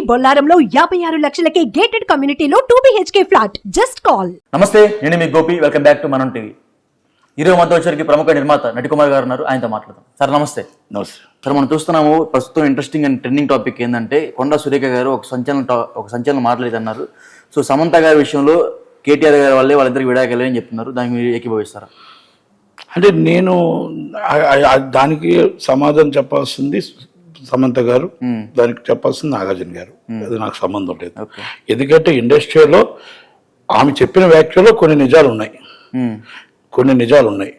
బొల్లారంలో 56 లక్షలకే gated కమ్యూనిటీలో 2 BHK flat. Just call. నమస్తే, నేను మీ గోపి. వెల్కమ్ బ్యాక్ టు మనం టీవీ. ఈరోజు మనతో వచ్చరికి ప్రముఖ నిర్మాత నటికుమార్ గారు ఉన్నారు. ఆయనతో మాట్లాడదాం. సార్ నమస్తే. నమస్తే సార్, మనం చూస్తున్నాము ప్రస్తుతం ఇంట్రెస్టింగ్ అండ్ ట్రెండింగ్ టాపిక్ ఏంటంటే కొండా సురేఖ గారు ఒక సంచలనం మాట్లాడేదన్నారు. సో సమంత గారి విషయంలో కేటీఆర్ గారి వల్లే వాళ్ళిద్దరికి విడాకులు అని చెప్తున్నారు. దానికి మీరు ఏకీభవిస్తారా? అంటే నేను దానికి సమాధానం చెప్పాల్సింది సమంత గారు, దానికి చెప్పాల్సింది నాగార్జున గారు. అది నాకు సంబంధం లేదు. ఎందుకంటే ఇండస్ట్రీలో ఆమె చెప్పిన వ్యాఖ్యలో కొన్ని నిజాలు ఉన్నాయి,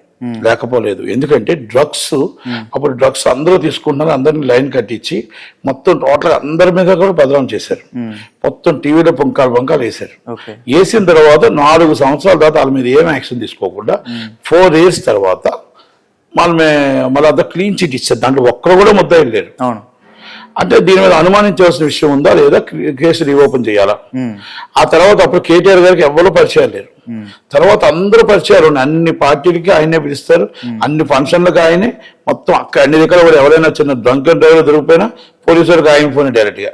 లేకపోలేదు. ఎందుకంటే డ్రగ్స్, అప్పుడు డ్రగ్స్ అందరూ తీసుకుంటున్నారు, అందరిని లైన్ కట్టించి మొత్తం టోటల్ అందరి మీద కూడా బదనాం చేశారు. మొత్తం టీవీలో పొంకాలు వేశారు. వేసిన తర్వాత 4 సంవత్సరాల తర్వాత వాళ్ళ మీద ఏం యాక్షన్ తీసుకోకుండా 4 years తర్వాత మళ్ళీ అంతా క్లీన్ చిట్ ఇచ్చారు. దాంట్లో ఒక్కరు కూడా ముద్దాయిలు లేరు. అంటే దీని మీద అనుమానించవలసిన విషయం ఉందా లేదా, కేసు రీఓపెన్ చేయాలా? ఆ తర్వాత అప్పుడు కేటీఆర్ గారికి ఎవరు పరిచయాలు లేరు. తర్వాత అందరూ పరిచయాలు ఉన్నాయి. అన్ని పార్టీలకి ఆయనే పిలుస్తారు, అన్ని ఫంక్షన్లకు ఆయనే, మొత్తం అన్ని దగ్గర కూడా ఎవరైనా చిన్న డ్రంక్ అండ్ డ్రైవర్ దొరికిపోయినా పోలీసులకు ఆయన ఫోన్ డైరెక్ట్ గా.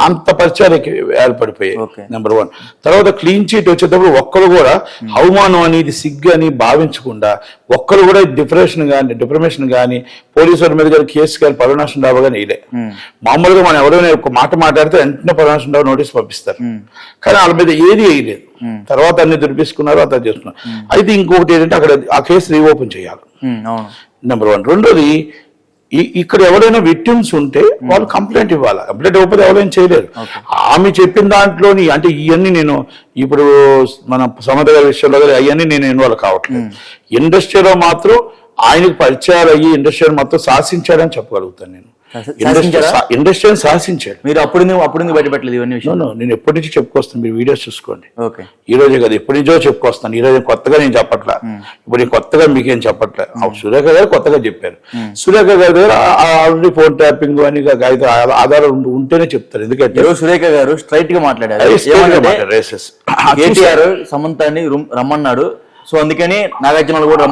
అంత పరిచయాలకి ఏర్పడిపోయాయి. నెంబర్ 1. తర్వాత క్లీన్ చీట్ వచ్చేటప్పుడు ఒక్కరు కూడా అవమానం అనేది సిగ్గు అని భావించకుండా ఒక్కరు కూడా డిప్రమేషన్ కానీ పోలీసుల మీద కానీ కేసు కానీ పరునాశం డాబా కానీ వేయలే. మామూలుగా మనం ఎవరైనా ఒక మాట మాట్లాడితే వెంటనే పరునాశం డాబా నోటీస్ పంపిస్తారు, కానీ వాళ్ళ మీద ఏది వేయలేదు. తర్వాత అన్ని దురిపిస్తున్నారు, అంతా చేస్తున్నారు. అయితే ఇంకొకటి ఏంటంటే అక్కడ ఆ కేసు రీఓపెన్ చేయాలి, నెంబర్ 1. రెండోది, ఇక్కడ ఎవరైనా విక్టిమ్స్ ఉంటే వాళ్ళు కంప్లైంట్ ఇవ్వాలి. కంప్లైంట్ ఇవ్వకపోతే ఎవరైనా చేయలేరు. ఆమె చెప్పిన దాంట్లోని అంటే ఇవన్నీ నేను ఇప్పుడు మన సమంత గారి విషయంలో అవన్నీ నేను ఇన్వాల్వ్ కావట్లేదు. ఇండస్ట్రీలో మాత్రం ఆయనకు పరిచయాలు అయ్యి ఇండస్ట్రీని మొత్తం శాసించాడని చెప్పగలుగుతాను నేను. ఇండస్ట్రీని శాసించాడు. మీరు అప్పుడు బయటపెట్టలేదు ఇవన్నీ విషయం? నేను ఎప్పటి నుంచి చెప్పుకొస్తాను, మీరు వీడియోస్ చూసుకోండి. ఈ రోజే కదా, ఎప్పటి నుంచో చెప్పుకొస్తాను. ఈ రోజు కొత్తగా నేను చెప్పట్లా, ఇప్పుడు నేను కొత్తగా మీకేం చెప్పట్లే. సురేఖ గారు కొత్తగా చెప్పారు. సురేఖ గారి దగ్గర ఆల్రెడీ ఫోన్ ట్యాపింగ్ అని ఆధారం ఉంటేనే చెప్తారు. ఎందుకంటే సురేఖ గారు స్ట్రైట్ గా మాట్లాడారు. సమంతాన్ని రమ్మన్నాడు, సో అందుకని నాగార్జున కూడా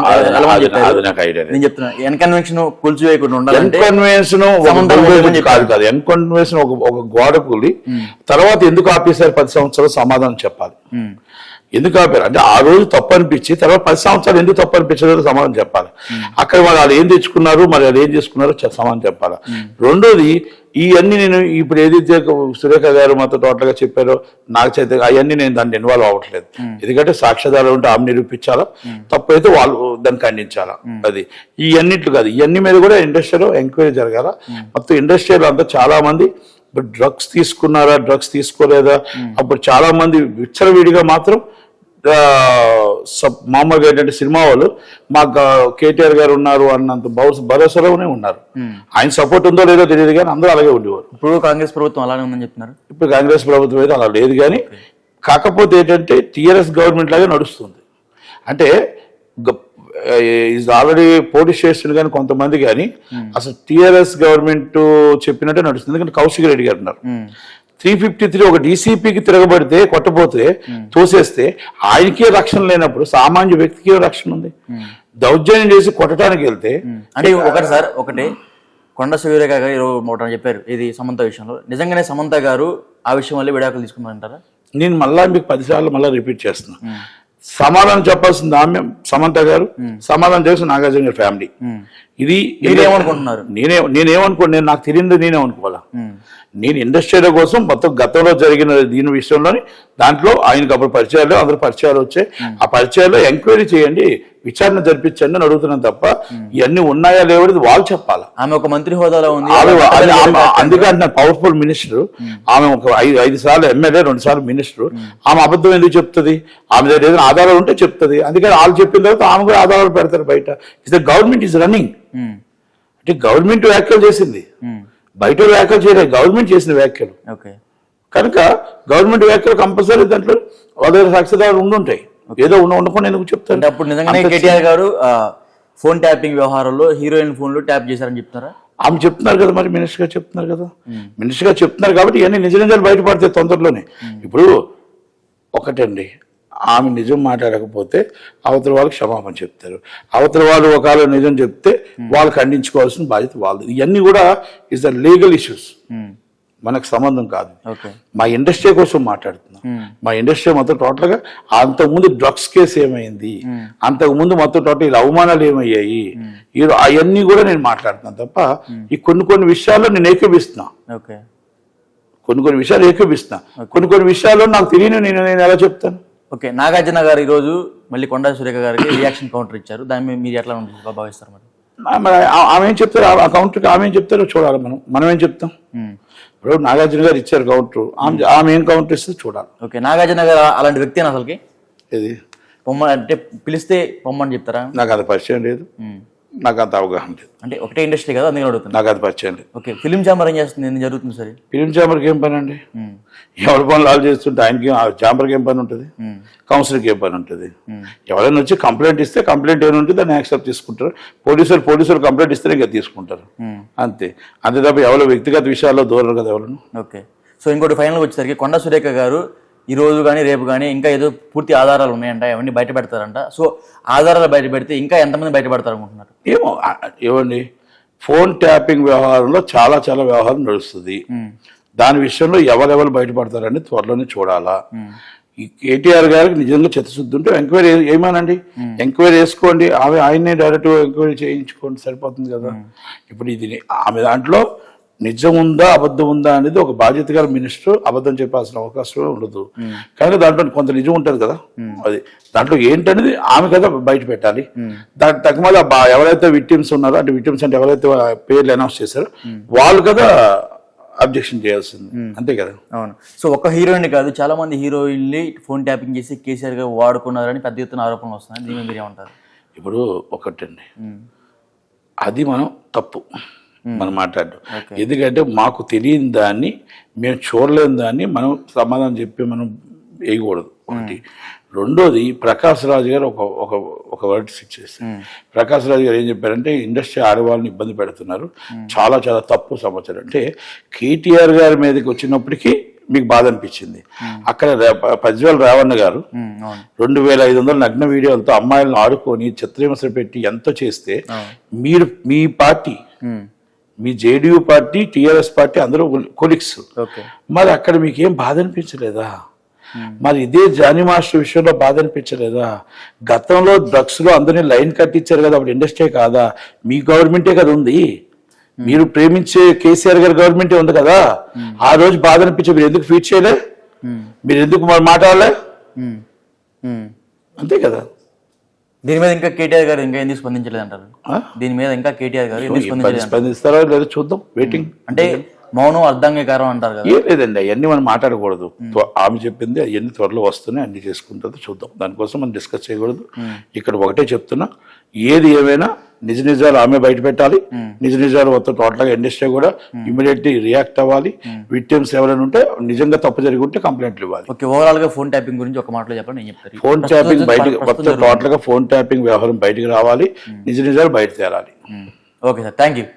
నేను చెప్తున్నా ఎన్కన్వెన్షన్ కూల్చివేయకుండా ఉండాలంటే కాదు. ఎన్కన్వెన్షన్ ఒక గోడ కూలి తర్వాత ఎందుకు ఆపేశారు 10 సంవత్సరాలు సమాధానం చెప్పాలి. ఎందుకు ఆపారు అంటే ఆ రోజు తప్పు అనిపించి తర్వాత 10 సంవత్సరాలు ఎందుకు తప్పు అనిపించలేదు సమాధానం చెప్పాలి. అక్కడ వాళ్ళు ఏం తెచ్చుకున్నారు, మరి అది ఏం చేసుకున్నారో సమాధానం చెప్పాలి. రెండోది, ఇవన్నీ నేను ఇప్పుడు ఏదైతే సురేఖ గారు మాతో టోటల్గా చెప్పారో నాకు చేత అవన్నీ నేను దాన్ని ఇన్వాల్వ్ అవ్వట్లేదు. ఎందుకంటే సాక్ష్యాధారాలు ఉంటే ఆమె నిరూపించాలా, తప్పు అయితే వాళ్ళు దాన్ని ఖండించాలా. అది ఇవన్నిట్లు కాదు, ఇవన్నీ మీద కూడా ఇండస్ట్రీలో ఎంక్వైరీ జరగాల. మొత్తం ఇండస్ట్రీలో అంతా చాలా మంది డ్రగ్స్ తీసుకున్నారా, డ్రగ్స్ తీసుకోలేదా, అప్పుడు చాలా మంది విచ్చలవిడిగా మాత్రం మామూలుగా ఏంటంటే సినిమా వాళ్ళు మాకు కేటీఆర్ గారు ఉన్నారు అన్నంత భరోసాలోనే ఉన్నారు. ఆయన సపోర్ట్ ఉందో లేదో తెలియదు, కానీ అందరూ అలాగే ఉండేవారు. ఇప్పుడు కాంగ్రెస్ ప్రభుత్వం అలానే ఉందని చెప్తున్నారు. ఇప్పుడు కాంగ్రెస్ ప్రభుత్వం అయితే అలా లేదు, కానీ కాకపోతే ఏంటంటే టీఆర్ఎస్ గవర్నమెంట్ లాగే నడుస్తుంది. అంటే ఆల్రెడీ పోలీస్ స్టేషన్ కానీ కొంతమంది కానీ అసలు టీఆర్ఎస్ గవర్నమెంట్ చెప్పినట్టే నడుస్తుంది. ఎందుకంటే కౌశిక్ రెడ్డి గారు ఉన్నారు, 353 ఒక డీసీపీకి తిరగబడితే కొట్టపోతే తోసేస్తే ఆయనకే రక్షణ లేనప్పుడు సామాన్య వ్యక్తికి రక్షణ ఉంది. దౌర్జన్యం చేసి కొట్టడానికి వెళ్తే అంటే ఒకటే కొండ సురేఖ గారు చెప్పారు ఇది సమంత విషయంలో. నిజంగానే సమంత గారు ఆ విషయం వల్ల విడాకులు తీసుకున్నారంటారా? నేను మళ్ళా మీకు 10 సార్లు మళ్ళీ రిపీట్ చేస్తున్నా. సమాధానం చెప్పాల్సింది ఆమె సమంత గారు, సమాధానం చేసి నాగార్జున గారి ఫ్యామిలీ. ఇది ఏమనుకుంటున్నారు? నేనేమనుకోండి, నాకు తెలియదు, నేనేమనుకోవాలా. నేను ఇండస్ట్రీల కోసం మొత్తం గతంలో జరిగిన దీని విషయంలోని దాంట్లో ఆయనకు అప్పుడు పరిచయాలు అందరూ పరిచయాలు వచ్చాయి. ఆ పరిచయాల్లో ఎంక్వైరీ చేయండి, విచారణ జరిపించండి అని అడుగుతున్నాను తప్ప ఇవన్నీ ఉన్నాయా లేవనేది వాళ్ళు చెప్పాలి. ఆమె ఒక మంత్రి హోదాలో ఉంది, అందుకని పవర్ఫుల్ మినిస్టర్. ఆమె ఒక 5 సార్లు ఎమ్మెల్యే, 2 సార్లు మినిస్టర్. ఆమె అబద్ధం ఎందుకు చెప్తుంది? ఆమె దగ్గర ఏదైనా ఆధారాలు ఉంటే చెప్తుంది. అందుకని వాళ్ళు చెప్పిన తర్వాత ఆమె కూడా ఆధారాలు పెడతారు బయట. Is the government is running. అంటే గవర్నమెంట్ వ్యాఖ్యలు చేసింది, బయట వ్యాఖ్యలు చేయలేదు, గవర్నమెంట్ చేసిన వ్యాఖ్యలు. కనుక గవర్నమెంట్ వ్యాఖ్యలు కంపల్సరీ దాంట్లో వాళ్ళ సాక్ష్యాధారాలు ఉండుంటాయి. ఏదో ఉండకుండా ఎందుకు చెప్తాను. అప్పుడు నిజంగానే కేటీఆర్ గారు ఫోన్ ట్యాపింగ్ వ్యవహారంలో హీరోయిన్ ఫోన్లు ట్యాప్ చేశారని చెప్తున్నారా? ఆమె చెప్తున్నారు కదా, మరి మినిస్టర్ గారు చెప్తున్నారు కదా. మినిస్టర్ గారు చెప్తున్నారు కాబట్టి ఇవన్నీ నిజాలు బయటపడతాయి తొందరలోనే. ఇప్పుడు ఒకటండి, ఆమె నిజం మాట్లాడకపోతే అవతల వాళ్ళకి క్షమాపణ చెప్తారు. అవతల వాళ్ళు ఒకవేళ నిజం చెప్తే వాళ్ళు ఖండించుకోవాల్సిన బాధ్యత వాళ్ళది. ఇవన్నీ కూడా ఇస్ ద లీగల్ ఇష్యూస్. మనకు సంబంధం కాదు. ఓకే. మా ఇండస్ట్రీ కోసం మాట్లాడుతున్నాం. మా ఇండస్ట్రీ మొత్తం టోటల్గా అంతకుముందు డ్రగ్స్ కేసు ఏమైంది, అంతకుముందు మొత్తం టోటల్ ఇలా అవమానాలు ఏమయ్యాయి, అవన్నీ కూడా నేను మాట్లాడుతున్నాను తప్ప ఈ కొన్ని విషయాల్లో నేను ఏకీపిస్తున్నా. ఓకే. కొన్ని విషయాలు ఏకీపిస్తున్నా. కొన్ని విషయాల్లో నాకు తెలియని నేను ఎలా చెప్తాను. ఓకే. నాగార్జున గారు ఈరోజు మళ్ళీ కొండా సురేఖ గారికి రియాక్షన్ కౌంటర్ ఇచ్చారు. దాని మీద మీరు ఎట్లా భావిస్తారు మరి? ఆమె ఏం చెప్తారు, ఆ కౌంటర్కి ఆమె ఏం చెప్తారో చూడాలి. మనం ఏం చెప్తాం. ఇప్పుడు నాగార్జున గారు ఇచ్చారు కౌంటర్, ఆమె ఏం కౌంటర్ ఇస్తే చూడాలి. ఓకే. నాగార్జున గారు అలాంటి వ్యక్తి అసలుకి ఇది అంటే పిలిస్తే పొమ్మని చెప్తారా? నాకు అది పరిచయం లేదు, నాకు అంత అవగాహన లేదు. అంటే ఒకటే ఇండస్ట్రీ కదా, అందుకని అడుగుతుంది. నాకు అది పరిచయం లేదు. ఓకే. ఫిలిం ఛాంబర్ ఏం చేస్తుంది, ఏం జరుగుతుంది సరే? ఫిలిం ఛాంబర్కి ఏం పని అండి? ఎవరి పనులు వాళ్ళు చేస్తుంటే ఆయనకి ఛాంబర్కి ఏం పని ఉంటుంది, కౌన్సిల్కి ఏం పని ఉంటుంది? ఎవరైనా వచ్చి కంప్లైంట్ ఇస్తే కంప్లైంట్ ఏమైనా ఉంటుంది దాన్ని యాక్సెప్ట్ తీసుకుంటారు. పోలీసులు కంప్లైంట్ ఇస్తే ఇంకా తీసుకుంటారు, అంతే. అంతే తప్ప ఎవరో వ్యక్తిగత విషయాల్లో దూరం కదా ఎవరు. ఓకే. సో ఇంకోటి ఫైనల్ వచ్చేసరికి కొండా సురేఖ గారు ఈ రోజు కానీ రేపు కానీ ఇంకా ఏదో పూర్తి ఆధారాలు ఉన్నాయంట, అవన్నీ బయట పెడతారంట. సో ఆధారాలు బయట పెడితే ఇంకా ఎంతమంది బయటపడతారు అనుకుంటున్నారు? ఏమండి, ఫోన్ ట్యాపింగ్ వ్యవహారంలో చాలా వ్యవహారం నడుస్తుంది. దాని విషయంలో ఎవరెవరు బయటపడతారని త్వరలోనే చూడాలా. ఈ కేటీఆర్ గారికి నిజంగా చిత్తశుద్ధి ఉంటే ఎంక్వైరీ ఏమానండి, ఎంక్వైరీ వేసుకోండి. ఆయన్నే డైరెక్ట్ ఎంక్వైరీ చేయించుకోండి, సరిపోతుంది కదా. ఇప్పుడు ఇది ఆమె దాంట్లో నిజం ఉందా అబద్ధం ఉందా అనేది ఒక బాధ్యత గల మినిస్టర్ అబద్ధం చెప్పాల్సిన అవకాశం ఉండదు. కానీ దాంట్లో కొంత నిజం ఉంటుంది కదా, అది దాంట్లో ఏంటనేది ఆమె కదా బయట పెట్టాలి. దాని తగ్గమది ఎవరైతే విక్టిమ్స్ ఉన్నారో, అంటే విక్టిమ్స్ అంటే ఎవరైతే పేర్లు అనౌన్స్ చేశారో వాళ్ళు కదా అబ్జెక్షన్ చేయాల్సింది, అంతే కదా. అవును. సో ఒక హీరోయిన్ కాదు, చాలా మంది హీరోయిన్ని ఫోన్ ట్యాపింగ్ చేసి కేసీఆర్ గా వాడుకున్నారని పెద్ద ఎత్తున ఆరోపణలు వస్తున్నాయి. దీని మీద ఏమంటారు? ఇప్పుడు ఒకటండి, అది మనం తప్పు మనం మాట్లాడడం. ఎందుకంటే మాకు తెలియని దాన్ని, మేము చూడలేని దాన్ని మనం సమాధానం చెప్పి మనం వేయకూడదు, ఒకటి. రెండోది, ప్రకాష్ రాజు గారు ఒక వర్డ్ ఫిక్స్ చేస్తారు. ప్రకాష్ రాజు గారు ఏం చెప్పారంటే ఇండస్ట్రీ ఆడవాళ్ళని ఇబ్బంది పెడుతున్నారు, చాలా తప్పు సమాచారం. అంటే కేటీఆర్ గారి మీదకి వచ్చినప్పటికీ మీకు బాధ అనిపించింది. అక్కడ ప్రజ్వల్ రేవణ్ణ గారు 2500 నగ్న వీడియోలతో అమ్మాయిలను ఆడుకొని చిత్రహింసలు పెట్టి ఎంతో చేస్తే మీరు మీ పార్టీ, మీ జేడీయూ పార్టీ, టీఆర్ఎస్ పార్టీ అందరూ కొలిక్స్, మరి అక్కడ మీకు ఏం బాధ అనిపించలేదా? మరి ఇదే జానీ మాస్టర్ విషయంలో బాధ అనిపించలేదా? గతంలో డ్రగ్స్ లో అందరినీ లైన్ కట్టించారు కదా, అప్పుడు ఇండస్ట్రీ కాదా? మీ గవర్నమెంటే కదా ఉంది, మీరు ప్రేమించే కేసీఆర్ గారి గవర్నమెంటే ఉంది కదా. ఆ రోజు బాధ అనిపించే మీరు ఎందుకు ఫీట్ చేయలే, మీరు ఎందుకు మాట్లాడలే, అంతే కదా. దీని మీద ఇంకా కేటీఆర్ గారు ఇంకా ఎందుకు స్పందించలేదు అంటారు? దీని మీద ఇంకా కేటీఆర్ గారు స్పందిస్తారో లేదో చూద్దాం, వెయిటింగ్. అంటే మౌనం అర్ధాంగీకారం అంటారు కదా. ఏం లేదండి, అవన్నీ మనం మాట్లాడకూడదు. ఆమె చెప్పింది అవన్నీ త్వరలో వస్తున్నాయి, అన్ని చేసుకుంటుందో చూద్దాం. దానికోసం మనం డిస్కస్ చేయకూడదు. ఇక్కడ ఒకటే చెప్తున్నా, ఏది ఏమైనా నిజాలు ఆమె బయట పెట్టాలి. నిజాలు మొత్తం టోటల్గా ఇండస్ట్రీ కూడా ఇమీడియట్లీ రియాక్ట్ అవ్వాలి. విక్టిమ్స్ ఎవరైనా ఉంటే నిజంగా తప్పు జరిగి ఉంటే కంప్లైంట్లు ఇవ్వాలి. ఓకే. ఓవరాల్ గా ఫోన్ ట్యాపింగ్ గురించి ఒక మాటలో చెప్పండి, నేను చెప్తాను. ఫోన్ ట్యాపింగ్ బయటకు మొత్తం టోటల్ గా ఫోన్ ట్యాపింగ్ వ్యవహారం బయటకు రావాలి, నిజాలు బయట తేరాలి. Okay sir, thank you.